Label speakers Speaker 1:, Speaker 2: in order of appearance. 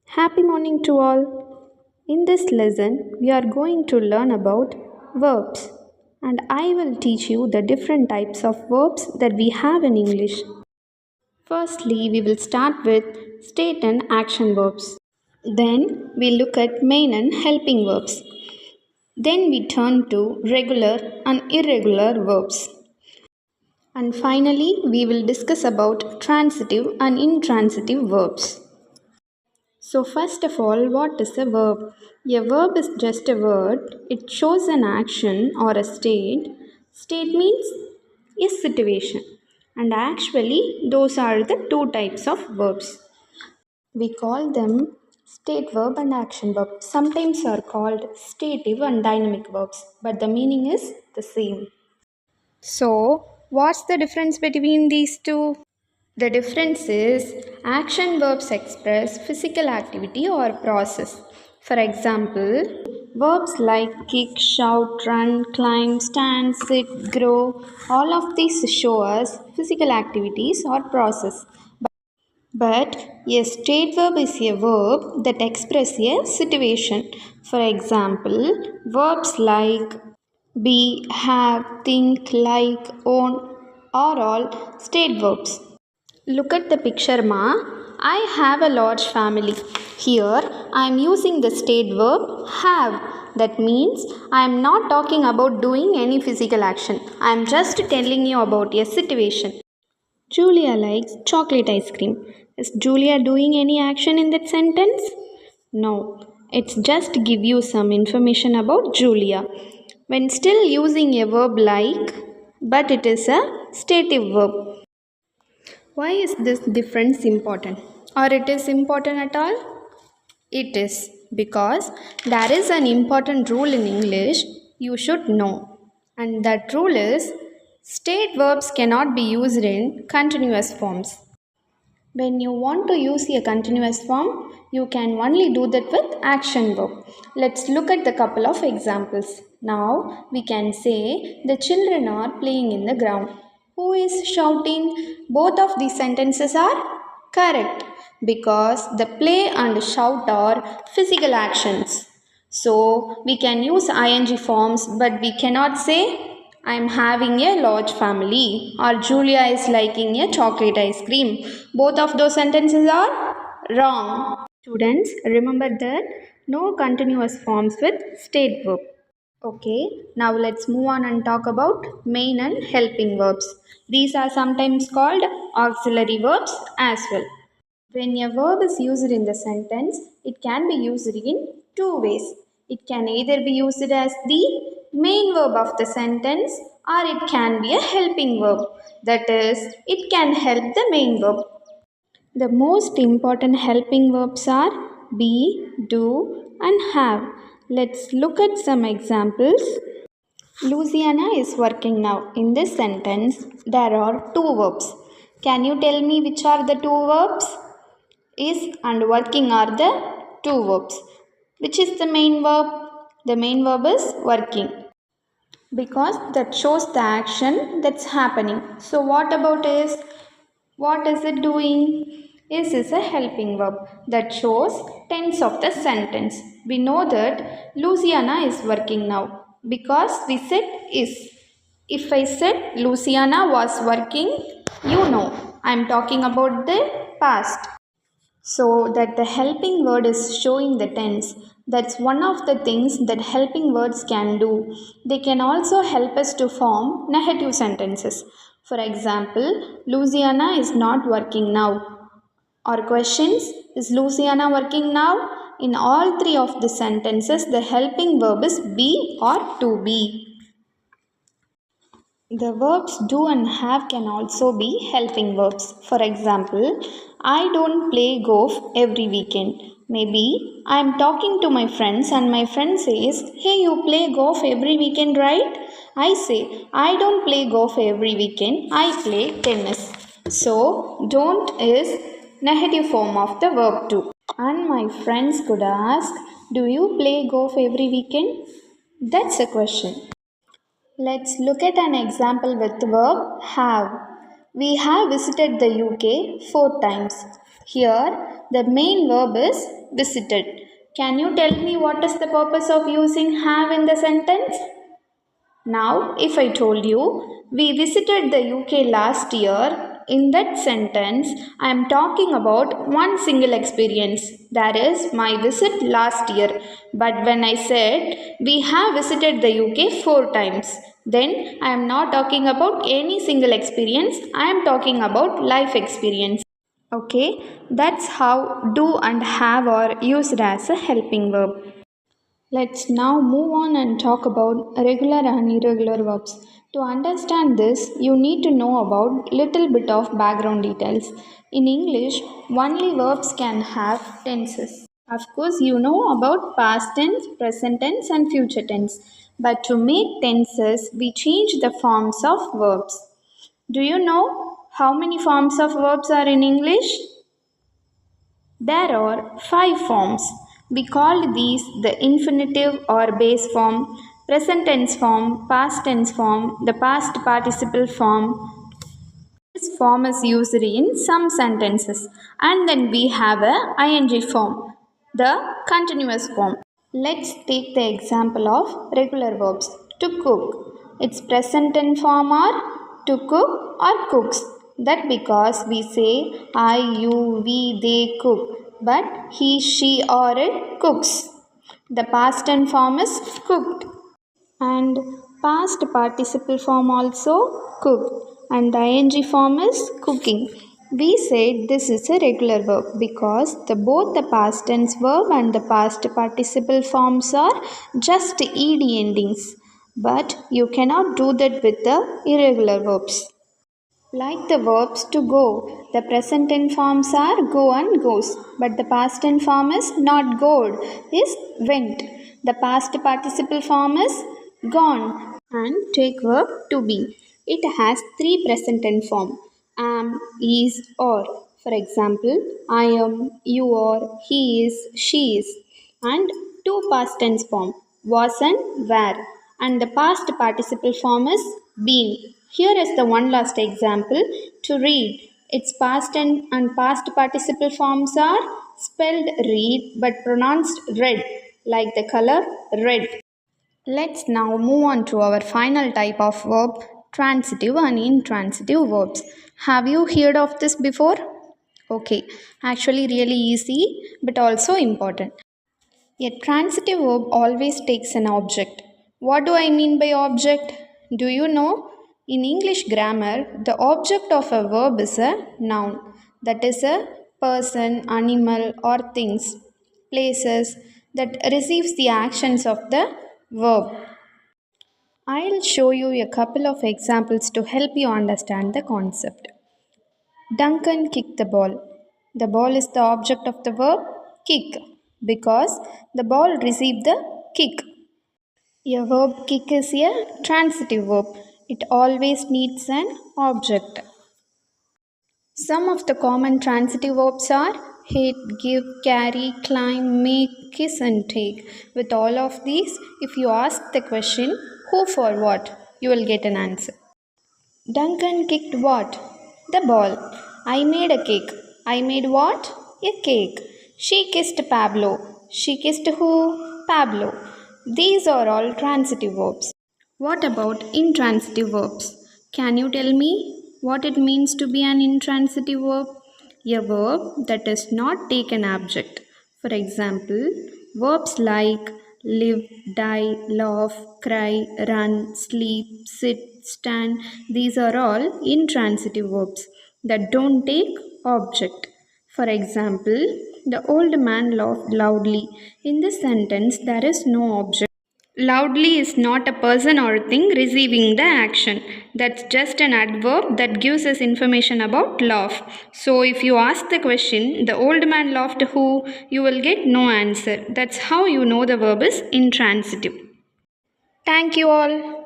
Speaker 1: Happy morning to all. In this lesson, we are going to learn about verbs, and I will teach you the different types of verbs that we have in English. Firstly, we will start with state and action verbs. Then we look at main and helping verbs. Then we turn to regular and irregular verbs. And finally, we will discuss about transitive and intransitive verbs. So, first of all, what is a verb? A verb is just a word, it shows an action or a state. State means a situation, and actually, those are the two types of verbs. We call them state verb and action verb. Sometimes are called stative and dynamic verbs, but the meaning is the same. So, what's the difference between these two? The difference is action verbs express physical activity or process. For example, verbs like kick, shout, run, climb, stand, sit, grow, all of these show us physical activities or process. But a state verb is a verb that expresses a situation. For example, verbs like be, have, think, like, own are all state verbs. Look at the picture, Ma. I have a large family. Here I am using the state verb have. That means I am not talking about doing any physical action. I am just telling you about a situation. Julia likes chocolate ice cream. Is Julia doing any action in that sentence? No. It's just give you some information about Julia. When still using a verb like, but it is a stative verb. Why is this difference important? Or it is important at all? It is because there is an important rule in English you should know. And that rule is state verbs cannot be used in continuous forms. When you want to use a continuous form, you can only do that with action verb. Let's look at the couple of examples. Now we can say the children are playing in the ground. Who is shouting? Both of these sentences are correct because the play and shout are physical actions. So we can use ing forms, but we cannot say I am having a large family or Julia is liking a chocolate ice cream. Both of those sentences are wrong. Students, remember that no continuous forms with state verb. Okay, now let's move on and talk about main and helping verbs. These are sometimes called auxiliary verbs as well. When a verb is used in the sentence, it can be used in two ways. It can either be used as the main verb of the sentence or it can be a helping verb. That is, it can help the main verb. The most important helping verbs are be, do, and have. Let's look at some examples. Luciana is working now. In this sentence, there are two verbs. Can you tell me which are the two verbs? Is and working are the two verbs. Which is the main verb? The main verb is working because that shows the action that's happening. So, what about is? What is it doing? Is a helping verb that shows tense of the sentence. We know that Luciana is working now because we said is. If I said Luciana was working, you know I am talking about the past. So that the helping word is showing the tense. That's one of the things that helping words can do. They can also help us to form negative sentences. For example, Luciana is not working now. Or questions, is Luciana working now? In all three of the sentences, the helping verb is be or to be. The verbs do and have can also be helping verbs. For example, I don't play golf every weekend. Maybe I am talking to my friends and my friend says, hey, you play golf every weekend, right? I say, I don't play golf every weekend, I play tennis. So, don't is negative form of the verb to. And my friends could ask, do you play golf every weekend? That's a question. Let's look at an example with the verb have. We have visited the UK 4 times. Here, the main verb is visited. Can you tell me what is the purpose of using have in the sentence? Now, if I told you, we visited the UK last year, in that sentence, I am talking about one single experience, that is my visit last year. But when I said we have visited the UK 4 times, then I am not talking about any single experience, I am talking about life experience. Okay, that's how do and have are used as a helping verb. Let's now move on and talk about regular and irregular verbs. To understand this, you need to know about little bit of background details. In English, only verbs can have tenses. Of course, you know about past tense, present tense and future tense. But to make tenses, we change the forms of verbs. Do you know how many forms of verbs are in English? There are 5 forms. We call these the infinitive or base form, present tense form, past tense form, the past participle form. This form is used in some sentences. And then we have a ing form, the continuous form. Let's take the example of regular verbs. To cook. Its present tense form are to cook or cooks. That because we say I, you, we, they cook. But he, she or it cooks. The past tense form is cooked. And past participle form also cooked. And the ing form is cooking. We said this is a regular verb because both the past tense verb and the past participle forms are just ed endings. But you cannot do that with the irregular verbs. Like the verbs to go, the present tense forms are go and goes, but the past tense form is not goed, is went. The past participle form is gone. And take verb to be. It has 3 present tense form: am, is, or. For example, I am, you are, he is, she is. And 2 past tense form: was and were. And the past participle form is been. Here is the one last example to read. Its past and past participle forms are spelled read but pronounced red, like the color red. Let's now move on to our final type of verb, transitive and intransitive verbs. Have you heard of this before? Okay, actually really easy but also important. A transitive verb always takes an object. What do I mean by object? Do you know? In English grammar, the object of a verb is a noun, that is a person, animal, or things, places that receives the actions of the verb. I'll show you a couple of examples to help you understand the concept. Duncan kicked the ball. The ball is the object of the verb kick because the ball received the kick. A verb kick is a transitive verb. It always needs an object. Some of the common transitive verbs are hit, give, carry, climb, make, kiss, and take. With all of these, if you ask the question, who for what, you will get an answer. Duncan kicked what? The ball. I made a cake. I made what? A cake. She kissed Pablo. She kissed who? Pablo. These are all transitive verbs. What about intransitive verbs? Can you tell me what it means to be an intransitive verb? A verb that does not take an object. For example, verbs like live, die, laugh, cry, run, sleep, sit, stand, these are all intransitive verbs that don't take object. For example, the old man laughed loudly. In this sentence, there is no object. Loudly is not a person or thing receiving the action. That's just an adverb that gives us information about laugh. So if you ask the question, the old man laughed who, you will get no answer. That's how you know the verb is intransitive. Thank you all.